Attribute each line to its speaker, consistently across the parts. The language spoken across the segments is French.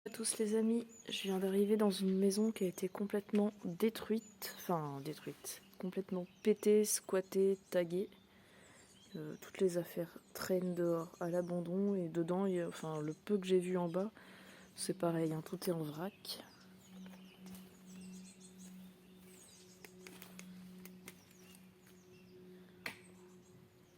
Speaker 1: À tous les amis, je viens d'arriver dans une maison qui a été complètement détruite, complètement pétée, squattée, taguée. Toutes les affaires traînent dehors à l'abandon et dedans, le peu que j'ai vu en bas, c'est pareil, hein, tout est en vrac.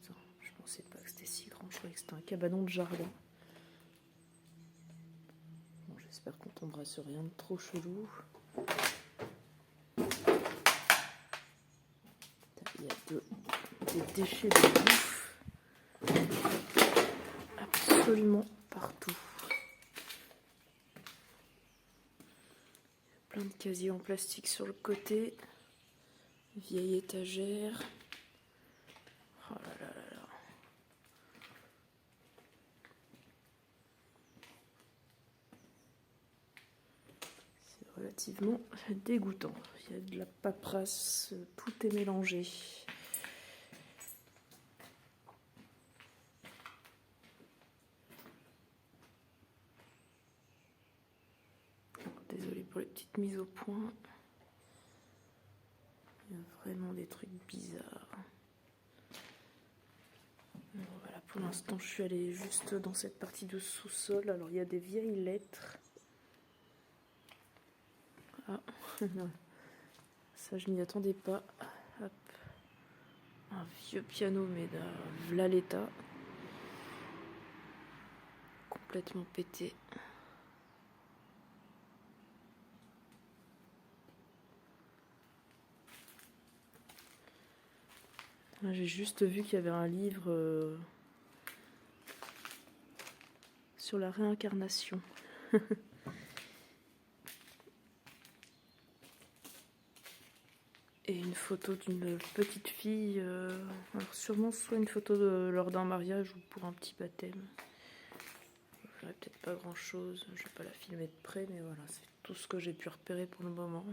Speaker 1: Attends, je pensais pas que c'était si grand, je croyais que c'était un cabanon de jardin. Bon, j'espère qu'on tombera sur rien de trop chelou. Il y a des déchets de bouffe absolument partout. Plein de casiers en plastique sur le côté. Vieille étagère. Oh là là là là. C'est relativement dégoûtant. Il y a de la paperasse, tout est mélangé. Désolée pour les petites mises au point. Il y a vraiment des trucs bizarres. Bon, voilà, pour l'instant, je suis allée juste dans cette partie de sous-sol. Alors, il y a des vieilles lettres. Ah, ça, je m'y attendais pas. Hop. Un vieux piano, mais là l'état. Complètement pété. J'ai juste vu qu'il y avait un livre sur la réincarnation. Et une photo d'une petite fille. Alors sûrement soit une photo lors d'un mariage ou pour un petit baptême. Je verrai peut-être pas grand chose. Je vais pas la filmer de près, mais voilà, c'est tout ce que j'ai pu repérer pour le moment.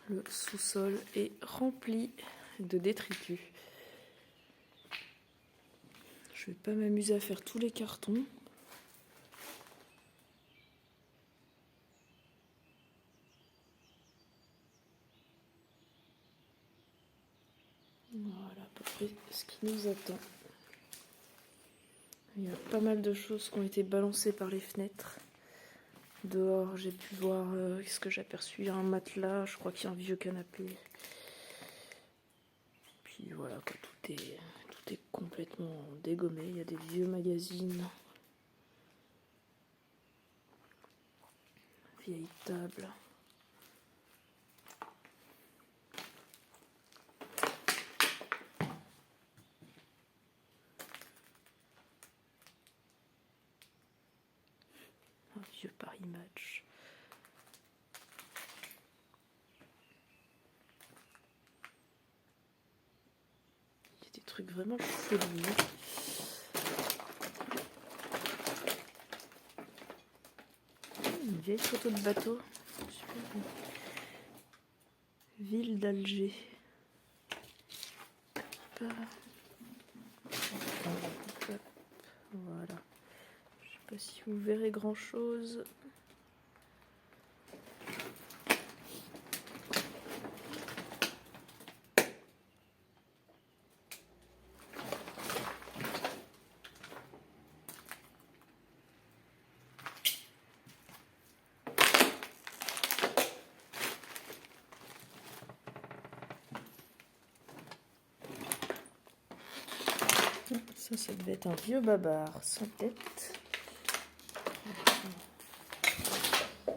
Speaker 1: Le sous-sol est rempli de détritus. Je vais pas m'amuser à faire tous les cartons. Voilà à peu près ce qui nous attend. Il y a pas mal de choses qui ont été balancées par les fenêtres. Dehors, j'ai pu voir ce que j'ai aperçu. Il y a un matelas, je crois qu'il y a un vieux canapé. Puis voilà, quoi, tout est complètement dégommé. Il y a des vieux magazines. Vieille table. Un vieux Paris Match. Il y a des trucs vraiment chelous. Une vieille photo de bateau. Ville d'Alger. Voilà. Je sais pas si vous verrez grand chose. Ça devait être un vieux babar sans tête. Ça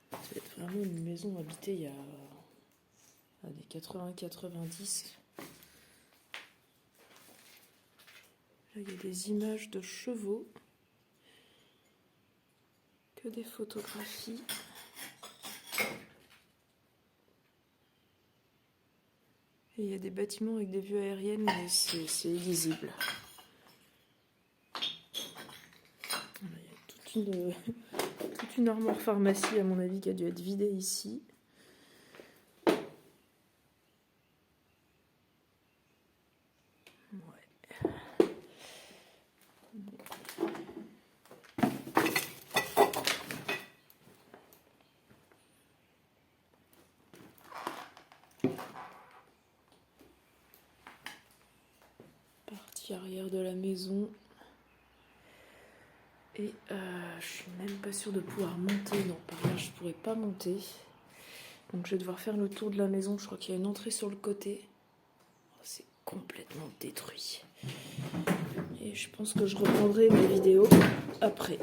Speaker 1: doit être vraiment une maison habitée il y a des 80-90. Là, il y a des images de chevaux. Que des photographies. Et il y a des bâtiments avec des vues aériennes, mais c'est illisible. Il y a toute une armoire pharmacie, à mon avis, qui a dû être vidée ici. partie arrière de la maison. Et je suis même pas sûre de pouvoir monter. Non, par là je pourrais pas monter. Donc je vais devoir faire le tour de la maison. Je crois qu'il y a une entrée sur le côté. Oh, c'est complètement détruit. Et je pense que je reprendrai mes vidéos après.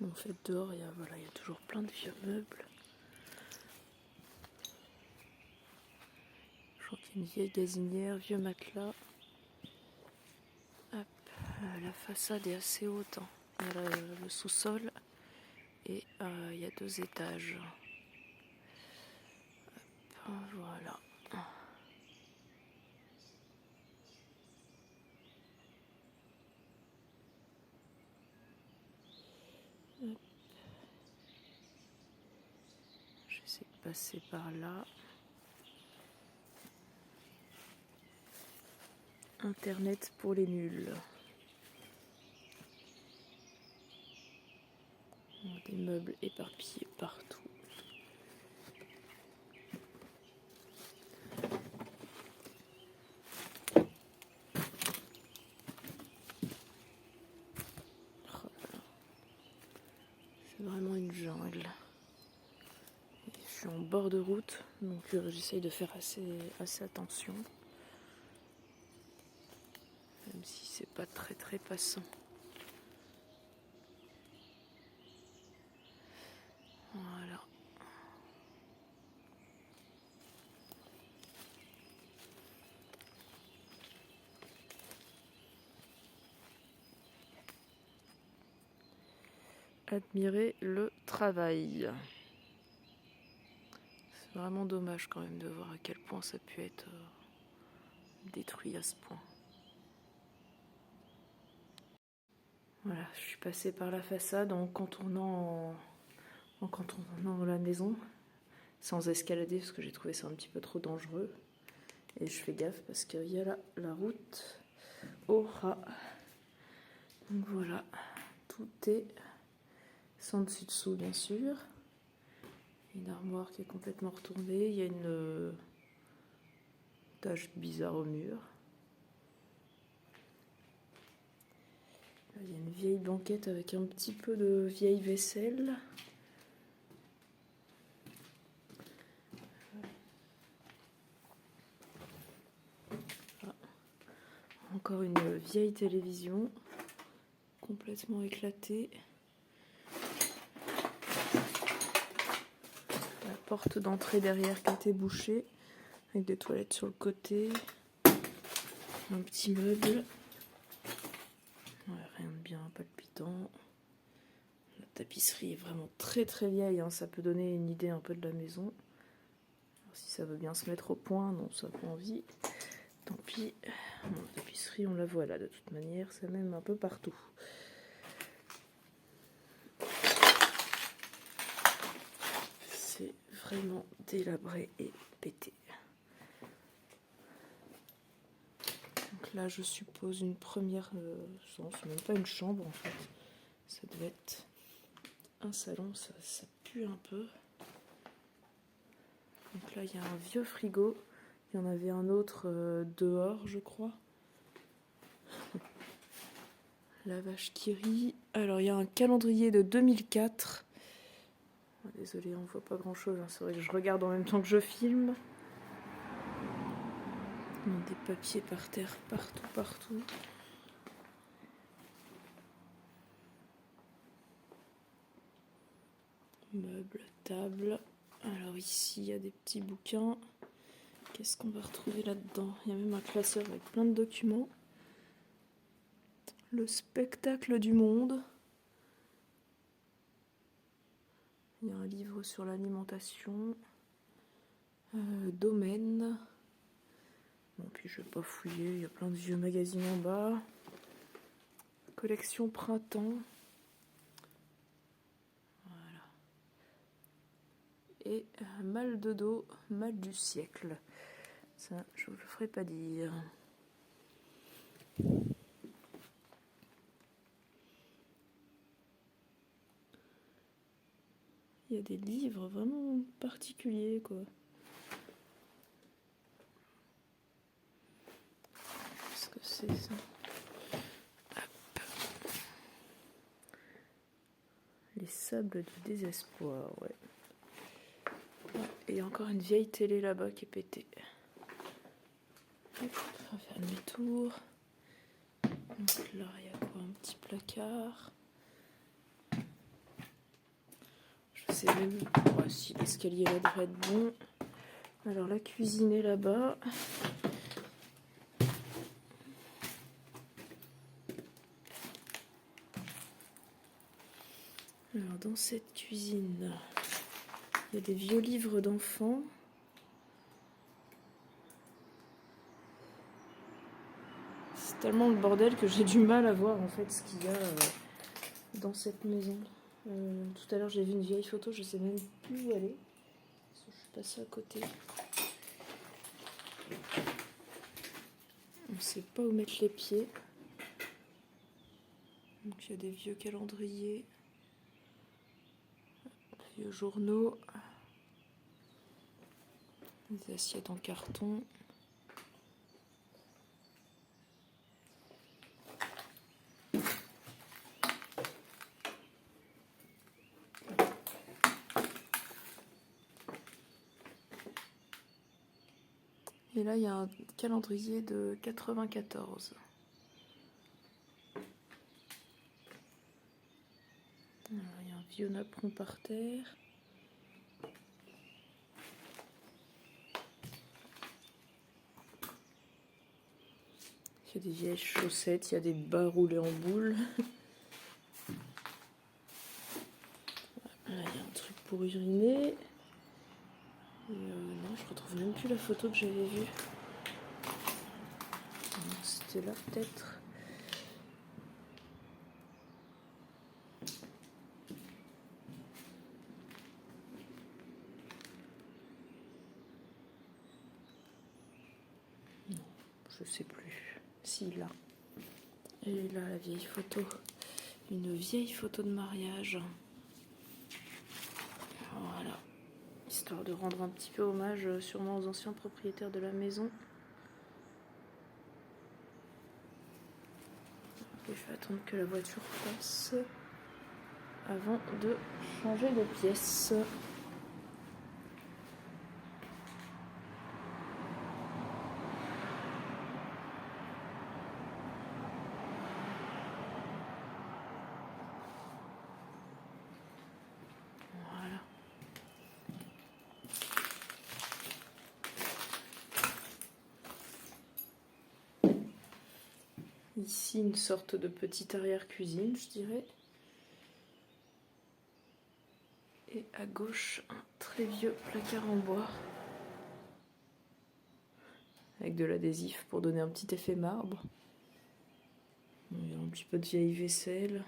Speaker 1: En fait, dehors, il y a toujours plein de vieux meubles. Je crois qu'il y a une vieille gazinière, vieux matelas. Hop, la façade est assez haute. Hein. Il y a le sous-sol et il y a 2 étages. Hop, voilà. Hop. J'essaie de passer par là. Internet pour les nuls. Des meubles éparpillés partout. C'est vraiment une jungle. Je suis en bord de route, donc j'essaye de faire assez attention. Même si c'est pas très passant. Voilà. Admirer le travail. C'est vraiment dommage quand même de voir à quel point ça a pu être détruit à ce point. Voilà, je suis passée par la façade en contournant la maison, sans escalader parce que j'ai trouvé ça un petit peu trop dangereux. Et je fais gaffe parce qu'il y a là la route au ras. Donc voilà, tout est sans dessus-dessous bien sûr. Une armoire qui est complètement retournée. Il y a une tache bizarre au mur. Là, il y a une vieille banquette avec un petit peu de vieille vaisselle. Ah. Encore une vieille télévision complètement éclatée. La porte d'entrée derrière qui a été bouchée avec des toilettes sur le côté. Un petit meuble. Ouais, rien de bien palpitant. La tapisserie est vraiment très vieille, hein. Ça peut donner une idée un peu de la maison. Alors, si ça veut bien se mettre au point, non, ça n'a pas envie. Tant pis. Bon, la tapisserie, on la voit là de toute manière, c'est même un peu partout. C'est vraiment délabré et pété. Donc là, je suppose une première... c'est même pas une chambre en fait. Ça devait être un salon, ça pue un peu. Donc là, il y a un vieux frigo. Il y en avait un autre dehors, je crois. La vache qui rit. Alors, il y a un calendrier de 2004. Oh, désolée, on voit pas grand-chose. Hein. C'est vrai que je regarde en même temps que je filme. Des papiers par terre, partout. Meubles, table. Alors ici, il y a des petits bouquins. Qu'est-ce qu'on va retrouver là-dedans? Il y a même un classeur avec plein de documents. Le spectacle du monde. Il y a un livre sur l'alimentation. Domaine. Bon, puis je vais pas fouiller, il y a plein de vieux magazines en bas. Collection printemps. Voilà. Et mal de dos, mal du siècle. Ça, je vous le ferai pas dire. Il y a des livres vraiment particuliers, quoi. c'est ça. Hop. Les sables du désespoir, ouais. Et il y a encore une vieille télé là-bas qui est pétée. Hop, on va faire demi-tour. Donc là, il y a quoi? Un petit placard. Je sais même pas si l'escalier là devrait être bon. Alors la cuisine est là-bas. Alors dans cette cuisine, il y a des vieux livres d'enfants. C'est tellement le bordel que j'ai du mal à voir en fait ce qu'il y a dans cette maison. Tout à l'heure j'ai vu une vieille photo, je sais même plus où elle est. Je suis passée à côté. On ne sait pas où mettre les pieds. Donc il y a des vieux calendriers, des vieux journaux, des assiettes en carton. Et là, il y a un calendrier de 94. Alors, il y a un vieux napperon par terre. Il y a des vieilles chaussettes, il y a des bas roulés en boule. Là, il y a un truc pour uriner. Non, je retrouve même plus la photo que j'avais vue. C'était là peut-être. Non, je sais plus. Si, là. Et là, la vieille photo. Une vieille photo de mariage. Voilà. Histoire de rendre un petit peu hommage sûrement aux anciens propriétaires de la maison. Et je vais attendre que la voiture passe avant de changer de pièce. Voilà. Ici, une sorte de petite arrière-cuisine, je dirais. Et à gauche, un très vieux placard en bois. Avec de l'adhésif pour donner un petit effet marbre. Il y a un petit peu de vieille vaisselle.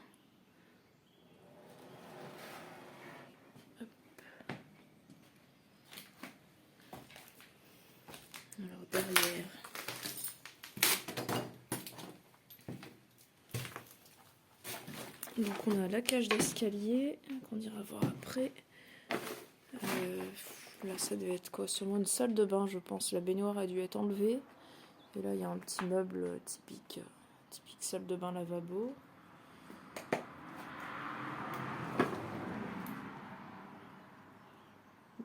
Speaker 1: Hop. Alors derrière, donc on a la cage d'escalier qu'on ira voir après. Là ça devait être quoi? Sûrement une salle de bain, je pense. La baignoire a dû être enlevée. Et là il y a un petit meuble typique salle de bain lavabo.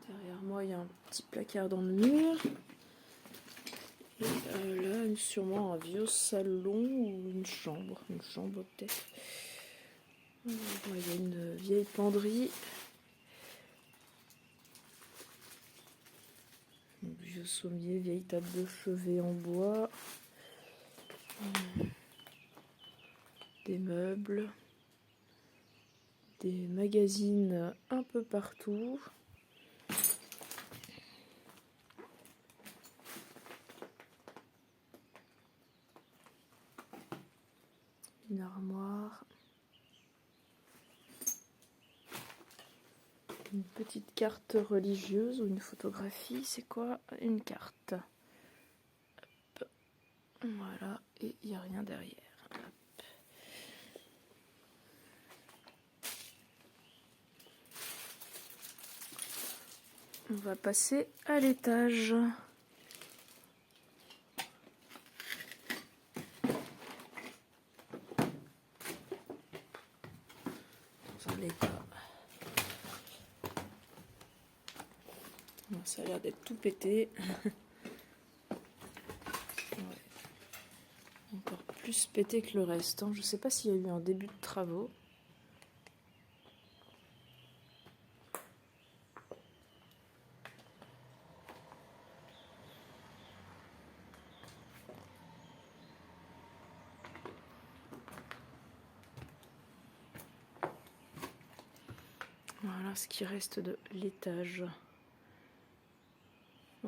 Speaker 1: Derrière moi il y a un petit placard dans le mur. Et là sûrement un vieux salon ou une chambre peut-être. Il y a une vieille penderie. Un vieux sommier, vieille table de chevet en bois. Des meubles. Des magazines un peu partout. Une armoire. Une petite carte religieuse ou une photographie, c'est quoi? Une carte. Hop. Voilà, et il n'y a rien derrière. Hop. On va passer à l'étage. ça l'état. Ça a l'air d'être tout pété. Ouais. Encore plus pété que le reste. Hein. Je sais pas s'il y a eu un début de travaux. Voilà ce qui reste de l'étage.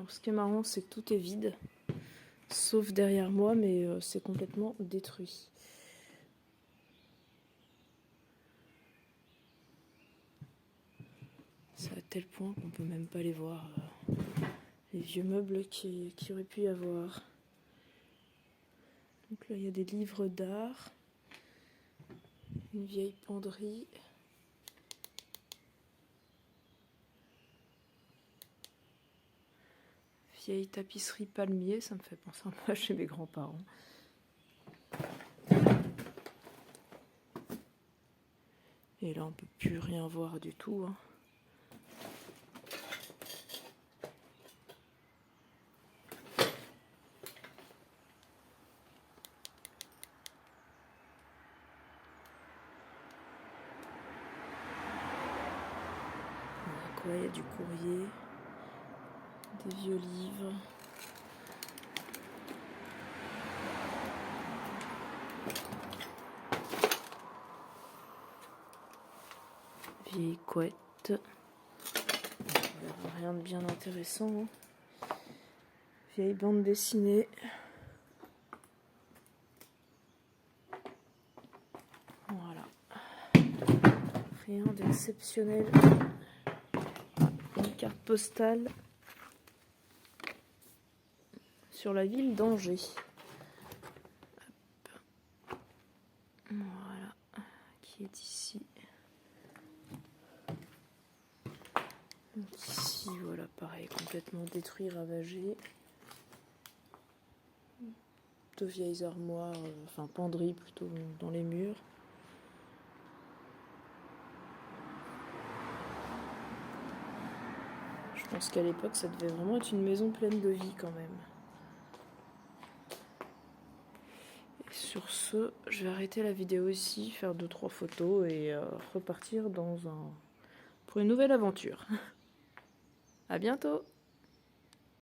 Speaker 1: Ce qui est marrant, c'est que tout est vide, sauf derrière moi, mais c'est complètement détruit. C'est à tel point qu'on peut même pas les voir, les vieux meubles qui aurait pu y avoir. Donc là, il y a des livres d'art, une vieille penderie. Vieille tapisserie palmier, ça me fait penser un peu à chez mes grands-parents. Et là, on peut plus rien voir du tout. Hein. Voilà, il y a du courrier, des vieux livres. Vieille couette. Rien de bien intéressant. Hein. Vieille bande dessinée. Voilà. Rien d'exceptionnel. Une carte postale sur la ville d'Angers. Voilà. Qui est ici. Donc ici, voilà, pareil, complètement détruit, ravagé. De vieilles armoires, enfin penderies plutôt dans les murs. Je pense qu'à l'époque, ça devait vraiment être une maison pleine de vie quand même. Et sur ce, je vais arrêter la vidéo ici, faire 2-3 photos et repartir pour une nouvelle aventure. À bientôt!